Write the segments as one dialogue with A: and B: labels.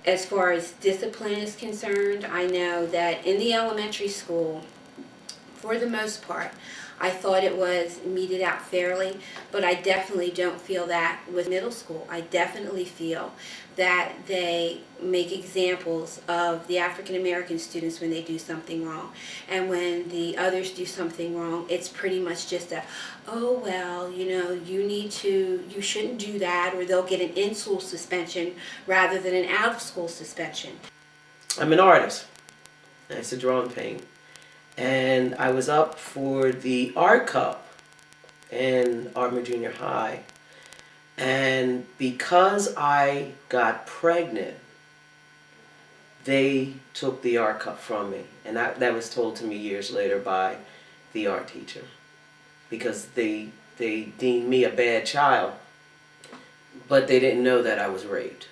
A: as far as discipline is concerned, I know that in the elementary school, for the most part, I thought it was meted out fairly, but I definitely don't feel that with middle school. I definitely feel that they make examples of the African American students when they do something wrong. And when the others do something wrong, it's pretty much just a, oh, well, you shouldn't do that, or they'll get an in-school suspension rather than an out-of-school suspension.
B: I'm an artist. I used to draw and paint. And I was up for the Art Cup in Ardmore Junior High. And because I got pregnant, they took the Art Cup from me. And that was told to me years later by the art teacher. Because they deemed me a bad child, but they didn't know that I was raped.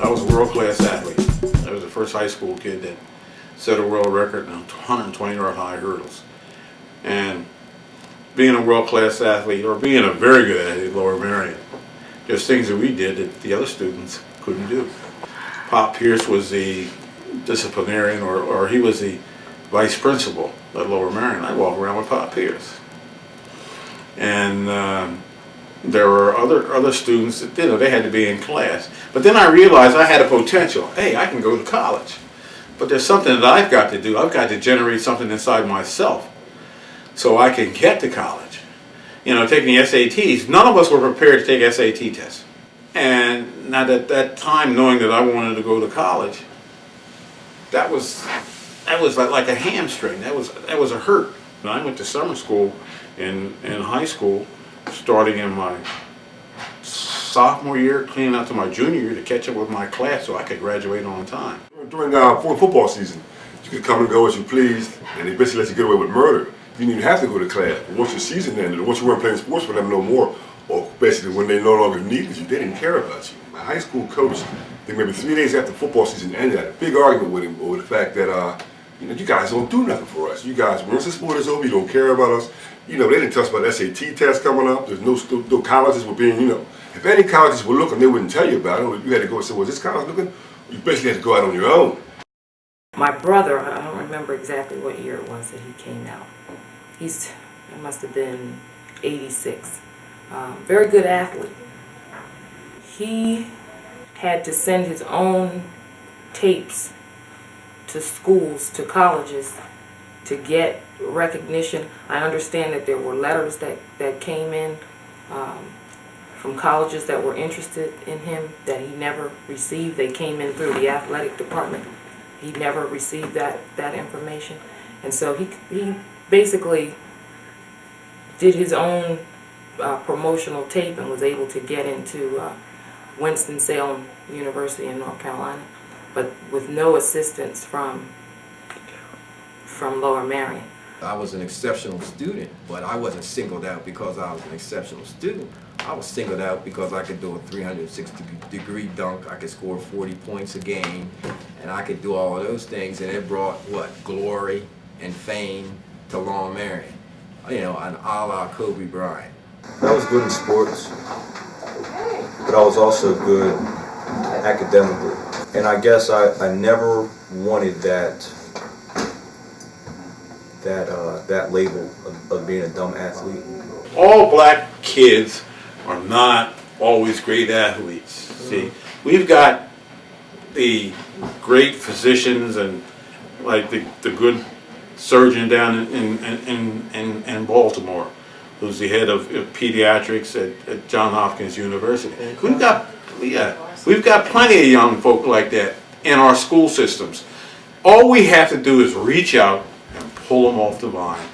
C: I was a world-class athlete. I was the first high school kid that set a world record in 120-yard high hurdles. And being a world-class athlete, or being a very good athlete at Lower Merion, there's things that we did that the other students couldn't do. Pop Pierce was the disciplinarian, or he was the vice principal at Lower Merion. I walked around with Pop Pierce. And there were other students that they had to be in class. But then I realized I had a potential. Hey, I can go to college. But there's something that I've got to do. I've got to generate something inside myself so I can get to college. Taking the SATs, none of us were prepared to take SAT tests. And now at that time, knowing that I wanted to go to college, that was like a hamstring. That was a hurt. And I went to summer school in high school, starting in my sophomore year, cleaning up to my junior year to catch up with my class so I could graduate on time.
D: During football season, you could come and go as you pleased, and they basically let you get away with murder. You didn't even have to go to class. But once your season ended, once you weren't playing sports for them no more, or basically when they no longer needed you, they didn't care about you. My high school coach, I think maybe 3 days after football season ended, I had a big argument with him over the fact that you guys don't do nothing for us. You guys, once the sport is over, you don't care about us. They didn't tell us about SAT tests coming up. There's no colleges were being, if any colleges were looking, they wouldn't tell you about it. You had to go and say, well, is this college looking? You basically had to go out on your own.
E: My brother, I don't remember exactly what year it was that he came out. It must have been 86. Very good athlete. He had to send his own tapes to schools, to colleges, to get recognition. I understand that there were letters that came in from colleges that were interested in him that he never received. They came in through the athletic department. He never received that information. And so he basically did his own promotional tape and was able to get into Winston-Salem University in North Carolina, but with no assistance from Lower Merion.
F: I was an exceptional student, but I wasn't singled out because I was an exceptional student. I was singled out because I could do a 360-degree dunk, I could score 40 points a game, and I could do all of those things, and it brought, glory and fame to Lower Merion. An a la Kobe Bryant.
G: I was good in sports, but I was also good academically. And I guess I never wanted that label of being a dumb athlete.
C: All black kids are not always great athletes. See, we've got the great physicians and like the good surgeon down in Baltimore, who's the head of pediatrics at Johns Hopkins University. We've got plenty of young folk like that in our school systems. All we have to do is reach out and pull them off the vine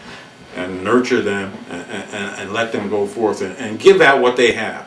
C: and nurture them and let them go forth and give out what they have.